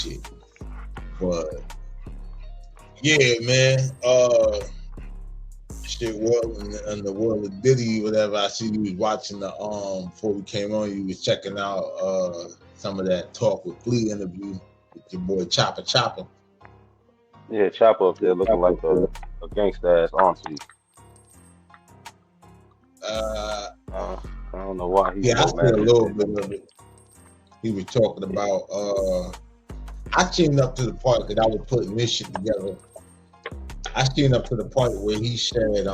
shit. But yeah, man. Shit, world in the world of Diddy, whatever. I see you was watching the before we came on. You was checking out some of that Talk with Flea interview with your boy Choppa. Yeah, Choppa up there looking like a gangsta ass auntie. Uh, Uh, I don't know why he's yeah, I so see a mad at little Diddy. bit of it. He was talking about. I tuned up to the part that I was putting this shit together. I seen up to the point where he said that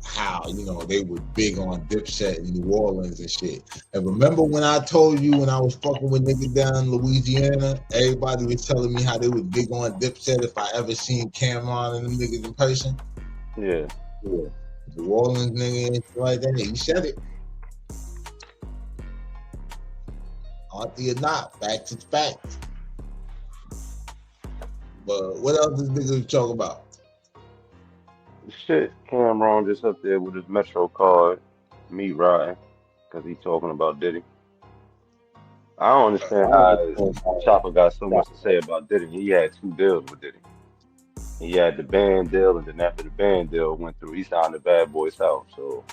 how they were big on Dipset in New Orleans and shit. And remember when I told you when I was fucking with niggas down in Louisiana, everybody was telling me how they were big on Dipset if I ever seen Cameron and them niggas in person. Yeah. New Orleans nigga and shit like that. He said it. Auntie or not, facts is facts. But what else this nigga was talking about? Shit, Cameron just up there with his Metro card, me riding, because he talking about Diddy. I don't understand how Chopper got so much to say about Diddy. He had two deals with Diddy. He had the band deal, and then after the band deal went through, he signed the Bad Boy South. So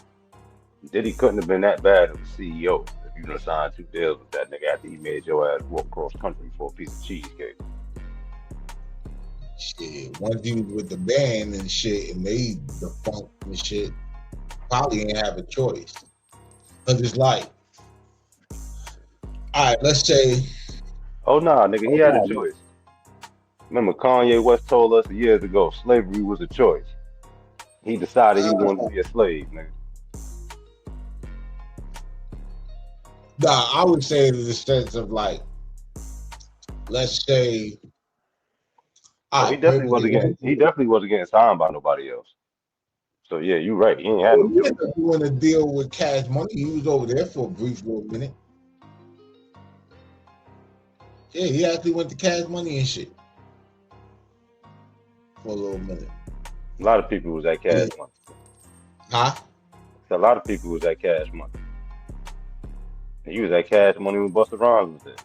Diddy couldn't have been that bad of a CEO if you done signed two deals with that nigga after he made your ass walk across country for a piece of cheesecake. Shit, once you was with the band and shit, and they defunct and shit, probably ain't have a choice. Cause it's like, all right, let's say. Oh nah, nigga, he had a choice. Remember, Kanye West told us years ago slavery was a choice. He decided he wanted to be a slave, nigga. Nah, I would say in the sense of like, let's say. Oh, he definitely wasn't getting signed by nobody else. So yeah, you're right. He ain't had no He choice. ended up doing a deal with Cash Money. He was over there for a brief little minute. Yeah, he actually went to Cash Money and shit for a little minute. A lot of people was at Cash Money. Huh? A lot of people was at Cash Money. And he was at Cash Money when Busta Rhymes was there.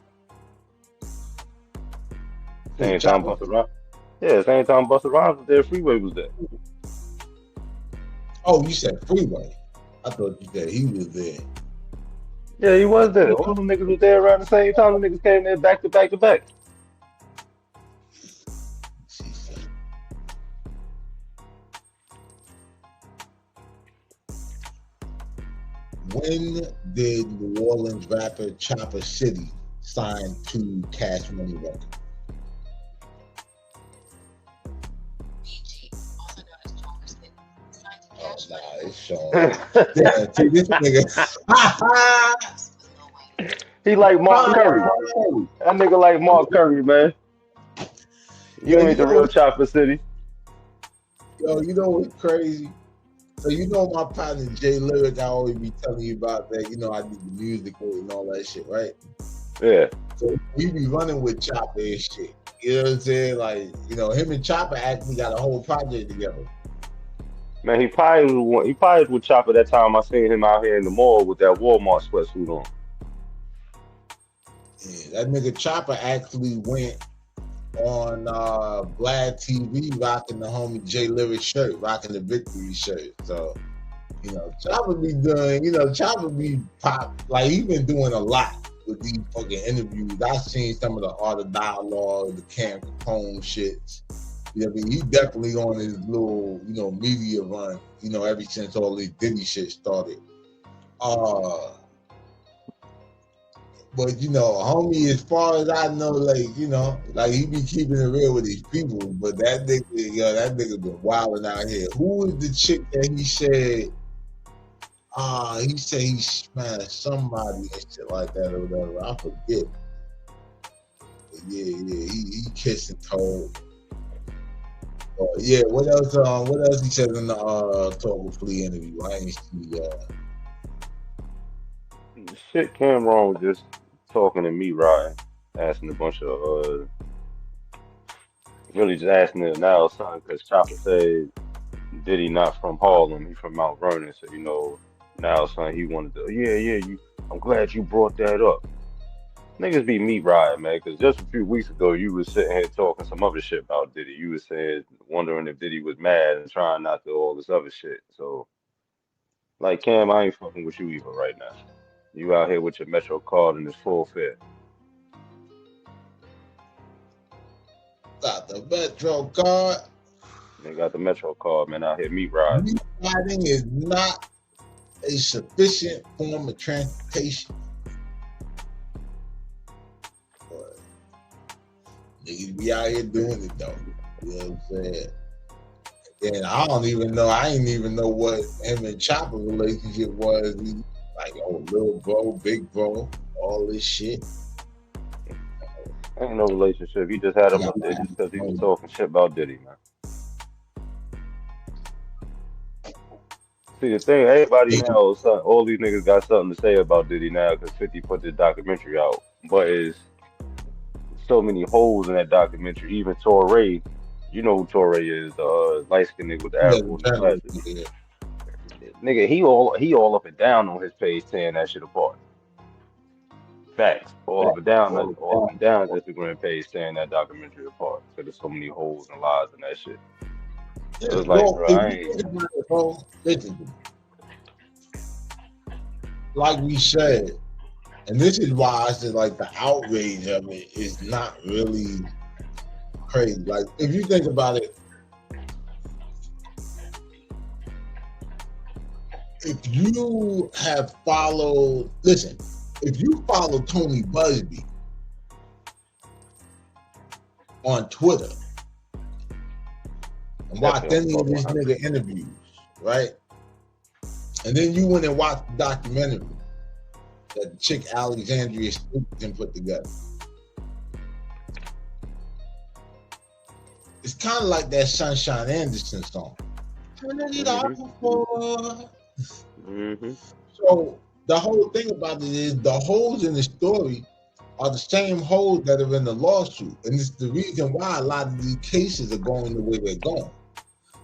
Same time Busta Rhymes. Yeah, same time Busta Rhymes was there, Freeway was there. Oh, you said Freeway. I thought you said he was there. Yeah, he was there. All them niggas was there around the same time. The niggas came there back to back to back. When did New Orleans rapper Choppa City sign to Cash Money Records? Oh, nah, it's showing. Yeah, see, this nigga. He like Mark Curry. That nigga like Mark Curry, man. You ain't the real Choppa City. Yo, you know what's crazy? So you know my partner Jay Lyric, I always be telling you about that. You know I did the music and all that shit, right? Yeah. So we be running with Choppa and shit. You know what I'm saying? Like, him and Choppa actually got a whole project together. Man, he probably was with Chopper that time I seen him out here in the mall with that Walmart sweatsuit on. Yeah, that nigga Choppa actually went on Vlad TV rocking the homie Jay Lyric shirt, rocking the Victory shirt. So, Choppa be doing, Choppa be pop, like he been doing a lot with these fucking interviews. I seen some of the Art of Dialogue, the Cam Capone shits. You know what I mean? He definitely on his little, media run, ever since all this Diddy shit started. But homie, as far as I know, like he be keeping it real with these people. But that nigga been wilding out here. Who was the chick that he said? He said he smashed somebody and shit like that or whatever. I forget. But yeah, he kissed and told. Yeah, what else? What else he said in the Talk with Flea interview? I ain't see. Shit, Cameron was just talking to me, right? Asking a bunch of really just asking it now, son, because Chopper said Diddy not from Harlem, he from Mount Vernon, so now son he wanted to, yeah, I'm glad you brought that up. Niggas be meat riding, man, because just a few weeks ago you was sitting here talking some other shit about Diddy. You was saying, wondering if Diddy was mad and trying not to do all this other shit. So, like, Cam, I ain't fucking with you either right now. You out here with your Metro card and it's full fare. Got the Metro card. They got the Metro card, man, out here meat riding. Meat riding is not a sufficient form of transportation. But niggas be out here doing it though. You know what I'm saying? And I ain't even know what him and Choppa relationship was. Like, oh, little bro, big bro, all this shit. Ain't no relationship. He just had him up there just because he was talking shit about Diddy, man. See, the thing, everybody now, all these niggas got something to say about Diddy now because 50 put this documentary out. But it's so many holes in that documentary. Even Torre, you know who Torre is, the light-skinned nigga with the Afro and the glasses. Nigga, he all up and down on his page tearing that shit apart. Facts. All up and down his Instagram page tearing that documentary apart. So there's so many holes and lies in that shit. It was like, bro, I ain't. Listen, like we said, and this is why I said, like, the outrage of it is not really crazy. Like, if you think about it, if you have followed, listen, if you follow Tony Busby on Twitter and watch any of this nigga interviews, right? And then you went and watched the documentary that the chick Alexandria Stapleton put together. It's kind of like that Sunshine Anderson song. Mm-hmm. So the whole thing about it is the holes in the story are the same holes that are in the lawsuit. And it's the reason why a lot of these cases are going the way they're going.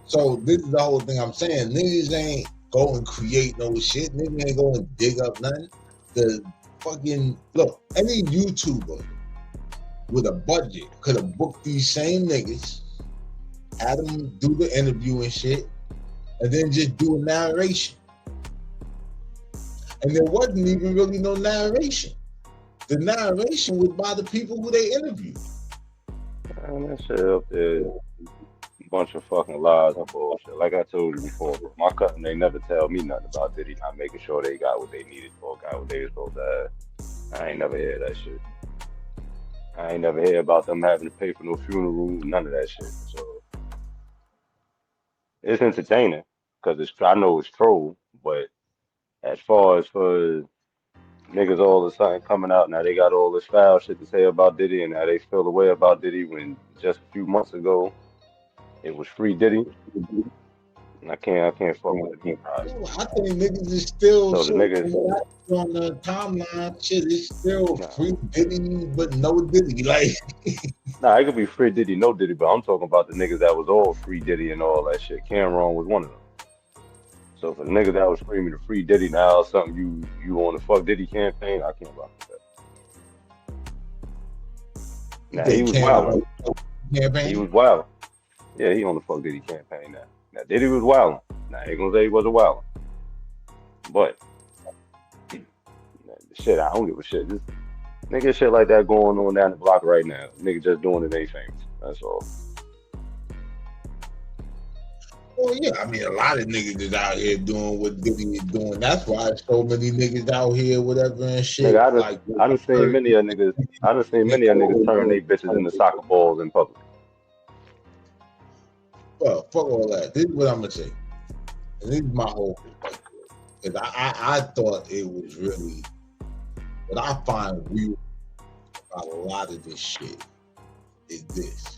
So this is the whole thing I'm saying. Niggas ain't go and create no shit. Niggas ain't go and dig up nothing. The fucking, look, any YouTuber with a budget could have booked these same niggas, had them do the interview and shit, and then just do a narration. And there wasn't even really no narration. The narration was by the people who they interviewed. Man, that shit up there, a bunch of fucking lies and bullshit. Like I told you before, bro, my cousin, they never tell me nothing about Diddy not making sure they got what they needed or got what they was supposed to have. I ain't never hear that shit. I ain't never hear about them having to pay for no funeral, none of that shit. So it's entertaining because I know it's troll, but as far as for niggas all of a sudden coming out now, they got all this foul shit to say about Diddy, and now they feel the way about Diddy when just a few months ago it was free Diddy. And I can't fuck with it. I think niggas is still so the niggas on the timeline. Shit, it's still free Diddy, but no Diddy. Like, nah, it could be free Diddy, no Diddy, but I'm talking about the niggas that was all free Diddy and all that shit. Cameron was one of them. So for the nigga that was screaming the free Diddy now, something you on the fuck Diddy campaign, I can't rock with that. Now he was wild. He was wild. Yeah, he on the fuck Diddy campaign now. Now Diddy was wild. Now I ain't gonna say he wasn't wild. But shit, I don't give a shit. Just nigga shit like that going on down the block right now. Nigga just doing it ain't famous. That's all. well, yeah, I mean, a lot of niggas is out here doing what Diddy is doing. That's why so many niggas out here, whatever and shit. Nigga, I done seen many of niggas turn they bitches into soccer balls in public. Well, fuck all that. This is what I'm gonna say. And this is my whole perspective. Because I thought it was really, what I find weird about a lot of this shit is this.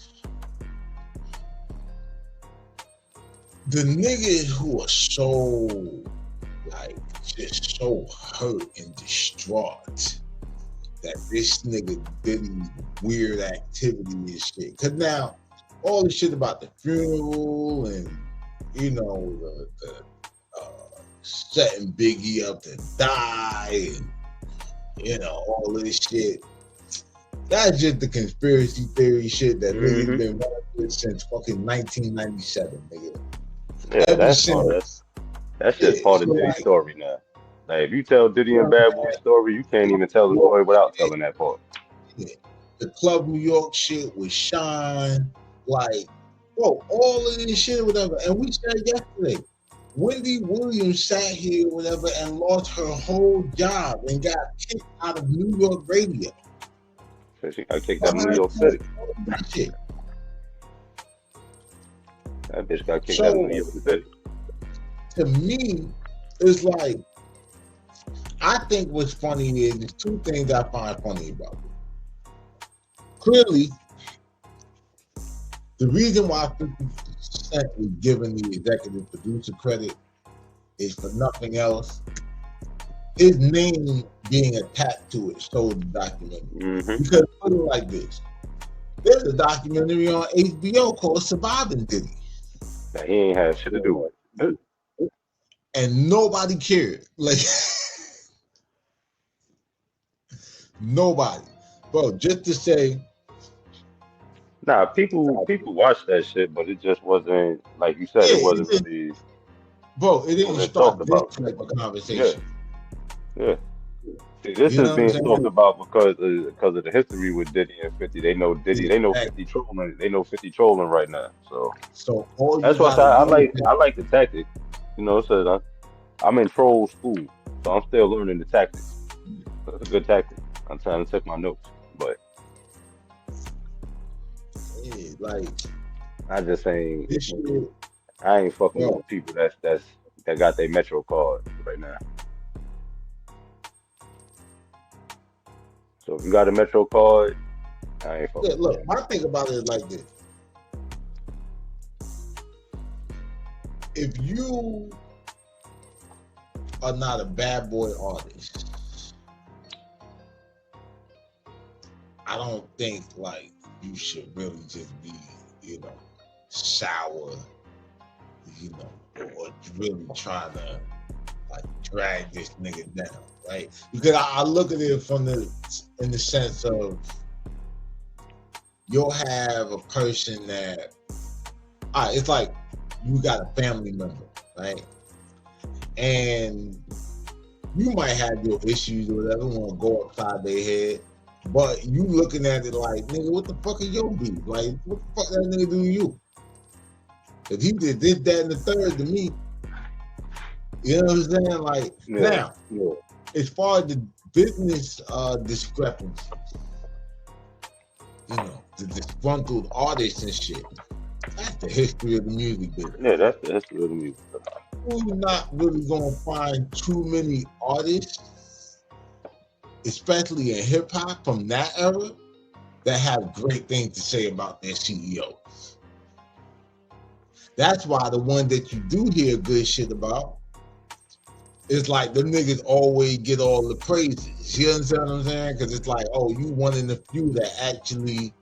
The niggas who are so, like, just so hurt and distraught that this nigga did these weird activity and shit. Because now, all the shit about the funeral and, you know, the setting Biggie up to die and all this shit. That's just the conspiracy theory shit that niggas been running with since fucking 1997, nigga. Yeah, Ever that's all. since. That's Yeah, just part so of Diddy's like, story now. Like if you tell Diddy and well, Bad Boy's story, you can't even tell the story without telling that part. yeah, the Club New York shit with Sean, like, bro, all of this shit, whatever. And we said yesterday, Wendy Williams sat here, whatever, and lost her whole job and got kicked out of New York radio. So she got kicked out of New Behind York all City. this shit. That bitch got kicked out of New So York City. to me, it's like, I think what's funny is there's two things I find funny about it. Clearly, the reason why 50% was given the executive producer credit is for nothing else. His name being attached to it sold the documentary. Because put it like this. There's a documentary on HBO called Surviving Diddy. That he ain't had shit to do with it. And nobody cared. Like, nobody. Bro, just to say. Nah, people watched that shit, but it just wasn't, like you said, it wasn't really. Bro, it didn't start talked this about. type of Yeah, conversation. yeah. See, this You is know what I'm being talked saying? about because of the history with Diddy and 50. They know Diddy. They know 50 trolling. They know 50 trolling right now. So all you That's why I, said gotta do is I like the tactic. So I'm in troll school, so I'm still learning the tactics. It's a good tactic. I'm trying to take my notes, but like I just ain't. this shit, I ain't fucking with bro. the people that got their Metro card right now. So if you got a Metro card, I ain't fucking Yeah, with look, you. my thing about it is like this. If you are not a bad boy artist, I don't think like you should really just be, sour, or really trying to like drag this nigga down, right? Because I look at it in the sense of you'll have a person that, it's like you got a family member, right? And you might have your issues or whatever, want to go upside their head, but you looking at it like, nigga, what the fuck is your beef? Like, what the fuck that nigga do to you? If he did this, that, and the third to me, you know what I'm saying? Like, Yeah, now, as far as the business discrepancies, the disgruntled artists and shit, that's the history of the music business. yeah, that's the history of the music. You're not really gonna find too many artists, especially in hip hop from that era, that have great things to say about their CEOs. That's why the one that you do hear good shit about, it's like the niggas always get all the praises. You understand what I'm saying? Because it's like, oh, you one in the few that actually,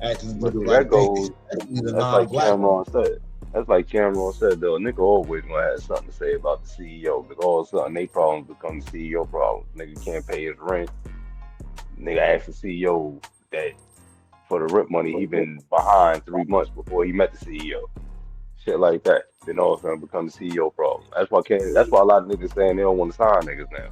actually do But the see, right that thing, goes. especially the That's like non-black ones. Cameron said. That's like Cameron said, though. A nigga always gonna have something to say about the CEO, because all of a sudden they problems become the CEO problems. Nigga can't pay his rent. Nigga asked the CEO that for the rent money, he been behind 3 months before he met the CEO. Shit like that. Then all of a sudden become the CEO problem. That's why a lot of niggas saying they don't want to sign niggas now.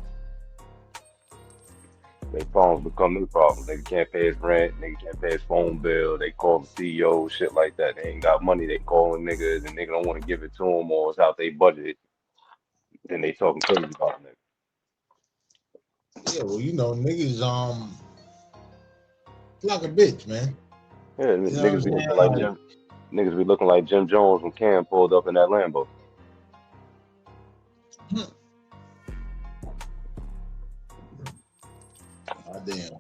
They problems become new problems. Nigga can't pay his rent, nigga can't pay his phone bill, they call the CEO, shit like that. They ain't got money, they calling niggas and nigga don't want to give it to them or it's out they budget. Then they talking crazy about niggas. Yeah, well, niggas like a bitch, man. Yeah, You know what I'm niggas be saying? looking like Like, Jim Jones when Cam pulled up in that Lambo. goddamn.